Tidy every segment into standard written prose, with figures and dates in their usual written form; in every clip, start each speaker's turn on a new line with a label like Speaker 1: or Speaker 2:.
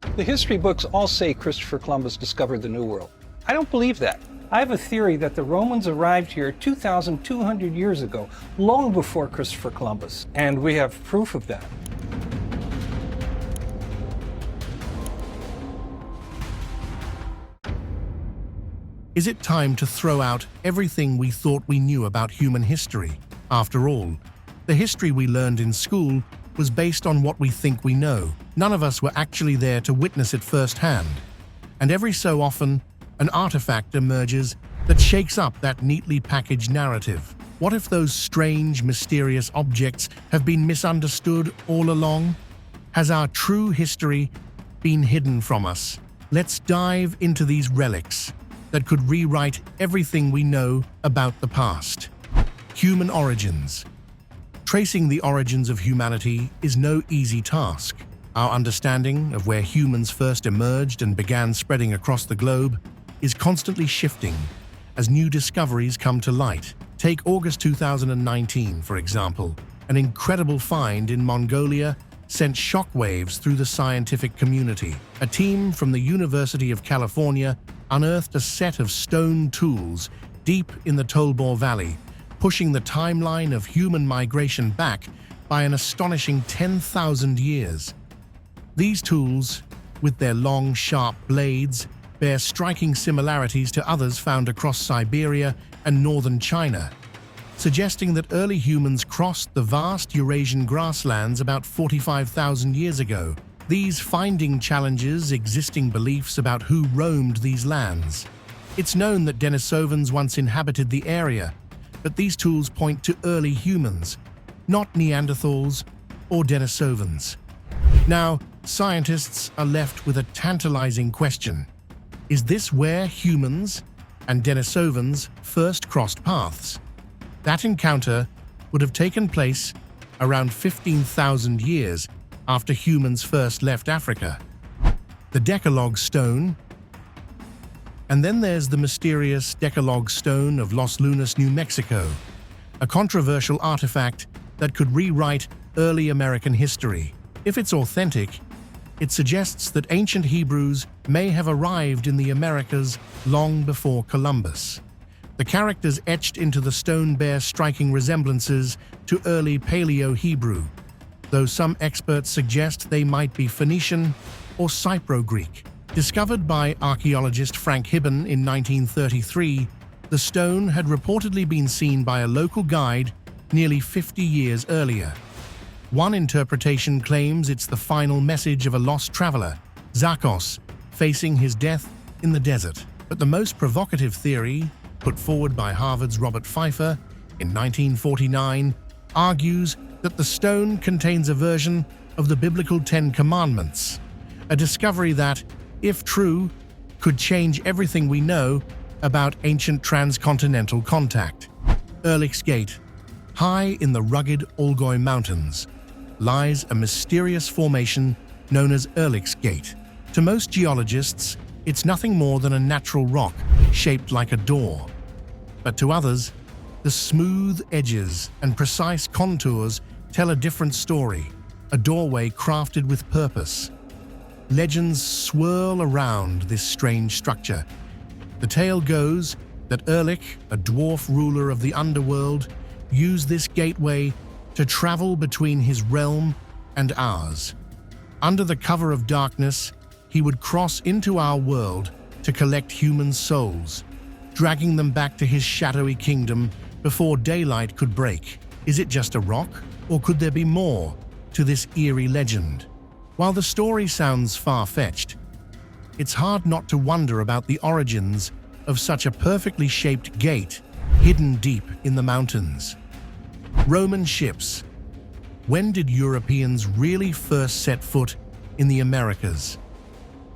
Speaker 1: The history books all say Christopher Columbus discovered the New World. I don't believe that. I have a theory that the Romans arrived here 2,200 years ago, long before Christopher Columbus, and we have proof of that.
Speaker 2: Is it time to throw out everything we thought we knew about human history? After all, the history we learned in school was based on what we think we know. None of us were actually there to witness it firsthand. And every so often, an artifact emerges that shakes up that neatly packaged narrative. What if those strange, mysterious objects have been misunderstood all along? Has our true history been hidden from us? Let's dive into these relics that could rewrite everything we know about the past. Human origins. Tracing the origins of humanity is no easy task. Our understanding of where humans first emerged and began spreading across the globe is constantly shifting as new discoveries come to light. Take August 2019, for example. An incredible find in Mongolia sent shockwaves through the scientific community. A team from the University of California unearthed a set of stone tools deep in the Tolbor Valley, pushing the timeline of human migration back by an astonishing 10,000 years. These tools, with their long, sharp blades, bear striking similarities to others found across Siberia and northern China, suggesting that early humans crossed the vast Eurasian grasslands about 45,000 years ago. These finding challenges existing beliefs about who roamed these lands. It's known that Denisovans once inhabited the area, but these tools point to early humans, not Neanderthals or Denisovans. Now, scientists are left with a tantalizing question. Is this where humans and Denisovans first crossed paths? That encounter would have taken place around 15,000 years after humans first left Africa. The Decalogue Stone. And then there's the mysterious Decalogue Stone of Los Lunas, New Mexico, a controversial artifact that could rewrite early American history. If it's authentic, it suggests that ancient Hebrews may have arrived in the Americas long before Columbus. The characters etched into the stone bear striking resemblances to early Paleo-Hebrew, though some experts suggest they might be Phoenician or Cypro-Greek. Discovered by archaeologist Frank Hibben in 1933, the stone had reportedly been seen by a local guide nearly 50 years earlier. One interpretation claims it's the final message of a lost traveler, Zakos, facing his death in the desert. But the most provocative theory, put forward by Harvard's Robert Pfeiffer in 1949, argues that the stone contains a version of the biblical Ten Commandments, a discovery that, if true, could change everything we know about ancient transcontinental contact. Ehrlich's Gate. High in the rugged Allgäu Mountains lies a mysterious formation known as Ehrlich's Gate. To most geologists, it's nothing more than a natural rock shaped like a door. But to others, the smooth edges and precise contours tell a different story, a doorway crafted with purpose. Legends swirl around this strange structure. The tale goes that Ehrlich, a dwarf ruler of the underworld, used this gateway to travel between his realm and ours. Under the cover of darkness, he would cross into our world to collect human souls, dragging them back to his shadowy kingdom before daylight could break. Is it just a rock, or could there be more to this eerie legend? While the story sounds far-fetched, it's hard not to wonder about the origins of such a perfectly shaped gate hidden deep in the mountains. Roman ships. When did Europeans really first set foot in the Americas?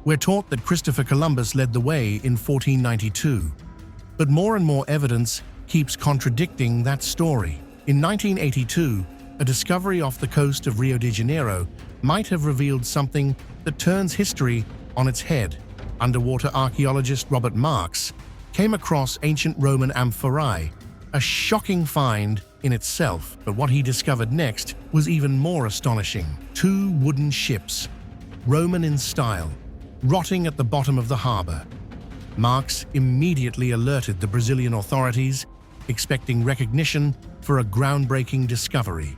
Speaker 2: We're taught that Christopher Columbus led the way in 1492, but more and more evidence keeps contradicting that story. In 1982, a discovery off the coast of Rio de Janeiro might have revealed something that turns history on its head. Underwater archaeologist Robert Marks came across ancient Roman amphorae, a shocking find in itself, but what he discovered next was even more astonishing. Two wooden ships, Roman in style, rotting at the bottom of the harbor. Marx immediately alerted the Brazilian authorities, expecting recognition for a groundbreaking discovery.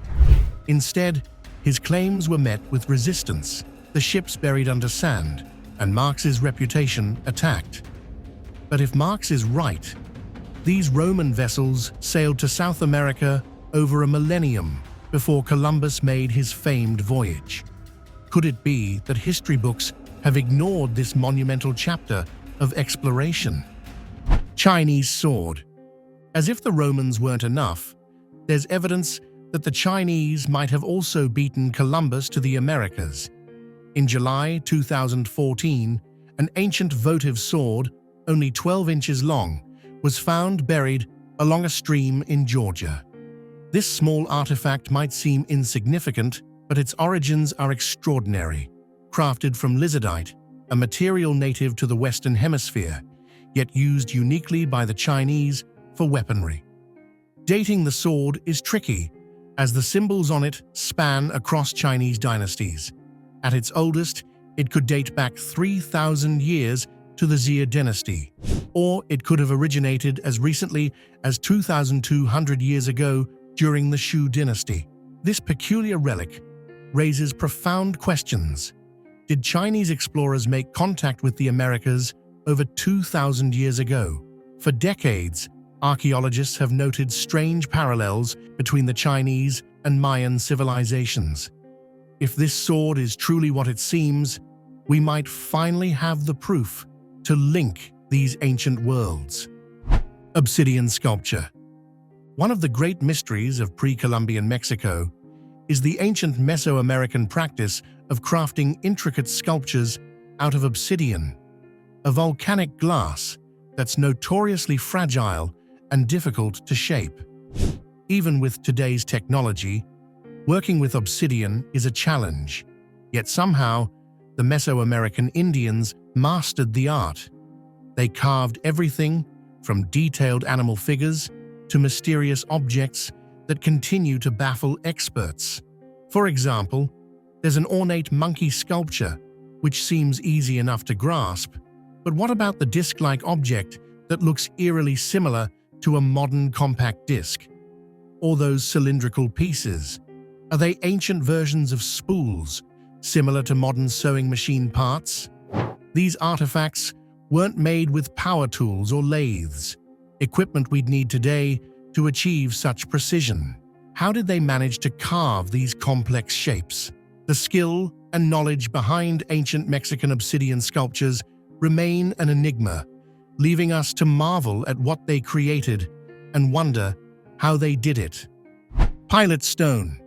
Speaker 2: Instead, his claims were met with resistance, the ships buried under sand, and Marx's reputation attacked. But if Marx is right, these Roman vessels sailed to South America over a millennium before Columbus made his famed voyage. Could it be that history books have ignored this monumental chapter of exploration? Chinese sword. As if the Romans weren't enough, there's evidence that the Chinese might have also beaten Columbus to the Americas. In July 2014, an ancient votive sword, only 12 inches long, was found buried along a stream in Georgia. This small artifact might seem insignificant, but its origins are extraordinary. Crafted from lizardite, a material native to the Western Hemisphere, yet used uniquely by the Chinese for weaponry. Dating the sword is tricky, as the symbols on it span across Chinese dynasties. At its oldest, it could date back 3,000 years to the Xia dynasty, or it could have originated as recently as 2,200 years ago during the Shu dynasty. This peculiar relic raises profound questions. Did Chinese explorers make contact with the Americas over 2,000 years ago? For decades, archaeologists have noted strange parallels between the Chinese and Mayan civilizations. If this sword is truly what it seems, we might finally have the proof to link these ancient worlds. Obsidian sculpture. One of the great mysteries of pre-Columbian Mexico is the ancient Mesoamerican practice of crafting intricate sculptures out of obsidian, a volcanic glass that's notoriously fragile and difficult to shape. Even with today's technology, working with obsidian is a challenge, yet somehow the Mesoamerican Indians mastered the art. They carved everything from detailed animal figures to mysterious objects that continue to baffle experts. For example, there's an ornate monkey sculpture, which seems easy enough to grasp, but what about the disc-like object that looks eerily similar to a modern compact disc? Or those cylindrical pieces? Are they ancient versions of spools, similar to modern sewing machine parts? These artifacts weren't made with power tools or lathes, equipment we'd need today to achieve such precision. How did they manage to carve these complex shapes? The skill and knowledge behind ancient Mexican obsidian sculptures remain an enigma, leaving us to marvel at what they created and wonder how they did it. Pilate stone.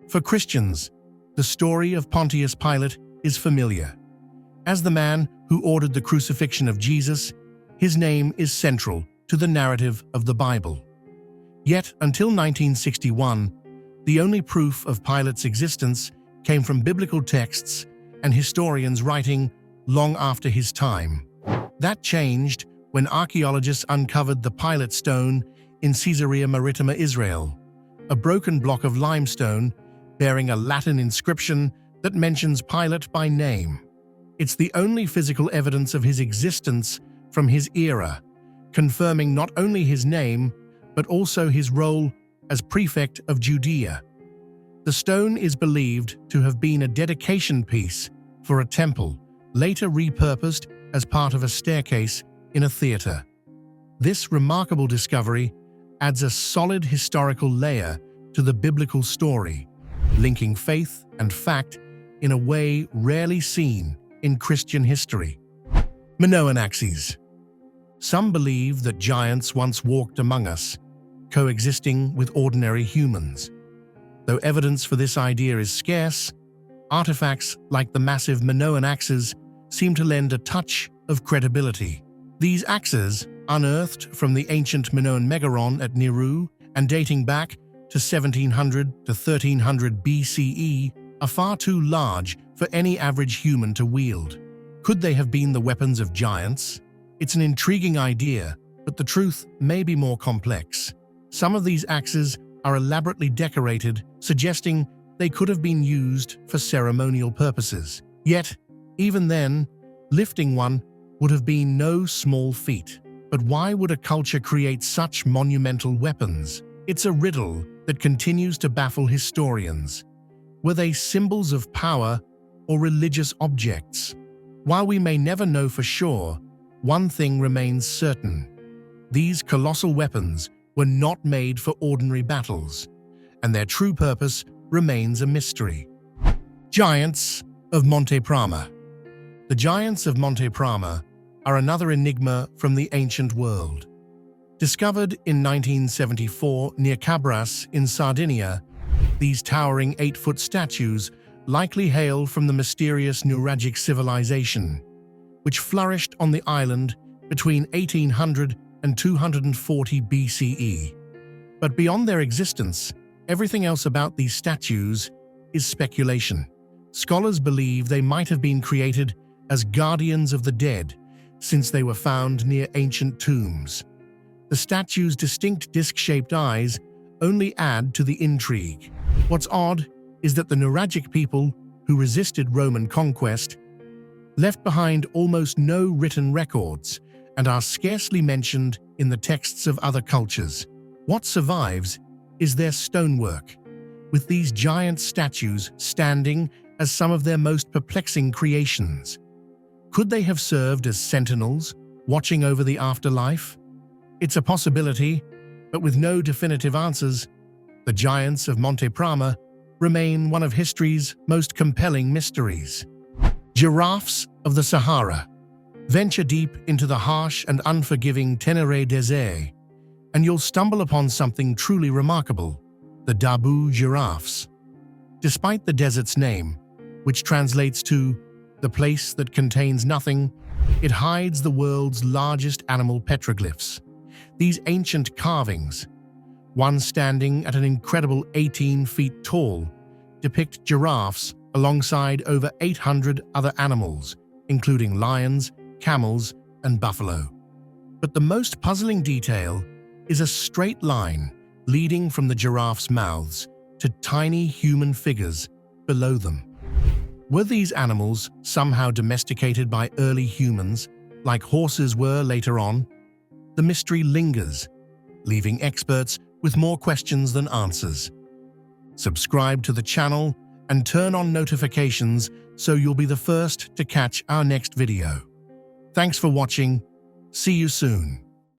Speaker 2: For Christians, the story of Pontius Pilate is familiar. As the man who ordered the crucifixion of Jesus, his name is central to the narrative of the Bible. Yet, until 1961, the only proof of Pilate's existence came from biblical texts and historians writing long after his time. That changed when archaeologists uncovered the Pilate stone in Caesarea Maritima, Israel, a broken block of limestone bearing a Latin inscription that mentions Pilate by name. It's the only physical evidence of his existence from his era, confirming not only his name, but also his role as prefect of Judea. The stone is believed to have been a dedication piece for a temple, later repurposed as part of a staircase in a theater. This remarkable discovery adds a solid historical layer to the biblical story, linking faith and fact in a way rarely seen in Christian history. Minoan axes. Some believe that giants once walked among us, coexisting with ordinary humans. Though evidence for this idea is scarce, artifacts like the massive Minoan axes seem to lend a touch of credibility. These axes, unearthed from the ancient Minoan Megaron at Niru and dating back to 1700 to 1300 BCE, are far too large for any average human to wield. Could they have been the weapons of giants? It's an intriguing idea, but the truth may be more complex. Some of these axes are elaborately decorated, suggesting they could have been used for ceremonial purposes. Yet, Even then, lifting one would have been no small feat. But why would a culture create such monumental weapons? It's a riddle that continues to baffle historians. Were they symbols of power or religious objects? While we may never know for sure, one thing remains certain. These colossal weapons were not made for ordinary battles, and their true purpose remains a mystery. Giants of Monte Prama. The giants of Monte Prama are another enigma from the ancient world. Discovered in 1974 near Cabras in Sardinia, these towering 8-foot statues likely hail from the mysterious Nuragic civilization, which flourished on the island between 1800 and 240 BCE. But beyond their existence, everything else about these statues is speculation. Scholars believe they might have been created as guardians of the dead, since they were found near ancient tombs. The statue's distinct disc-shaped eyes only add to the intrigue. What's odd is that the Nuragic people who resisted Roman conquest left behind almost no written records and are scarcely mentioned in the texts of other cultures. What survives is their stonework, with these giant statues standing as some of their most perplexing creations. Could they have served as sentinels, watching over the afterlife? It's a possibility, but with no definitive answers. The giants of Monte Prama remain one of history's most compelling mysteries. Giraffes of the Sahara. Venture deep into the harsh and unforgiving Tenere Desert, and you'll stumble upon something truly remarkable: the Dabu giraffes. Despite the desert's name, which translates to the place that contains nothing, it hides the world's largest animal petroglyphs. These ancient carvings, one standing at an incredible 18 feet tall, depict giraffes alongside over 800 other animals, including lions, camels, and buffalo. But the most puzzling detail is a straight line leading from the giraffes' mouths to tiny human figures below them. Were these animals somehow domesticated by early humans, like horses were later on? The mystery lingers, leaving experts with more questions than answers. Subscribe to the channel and turn on notifications so you'll be the first to catch our next video. Thanks for watching. See you soon.